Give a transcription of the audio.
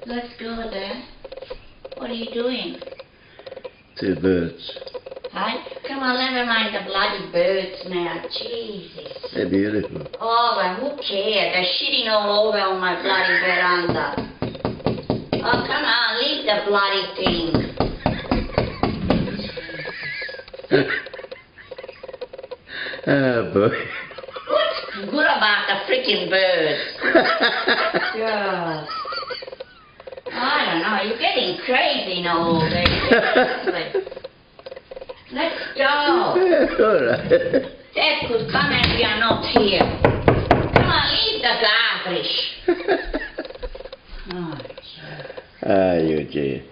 Let's go there. What are you doing? Two birds. Right? Come on, never mind the bloody birds now. Jesus. They're beautiful. Oh, well, who cares? They're shitting all over on my bloody veranda. Oh, come on, leave the bloody thing. Oh, boy. What's good about the freaking birds? God. I don't know, you're getting crazy now all day. Let's go. All right. Dad could come and we are not here. Come on, leave the garbage. Oh, Ah, you dear.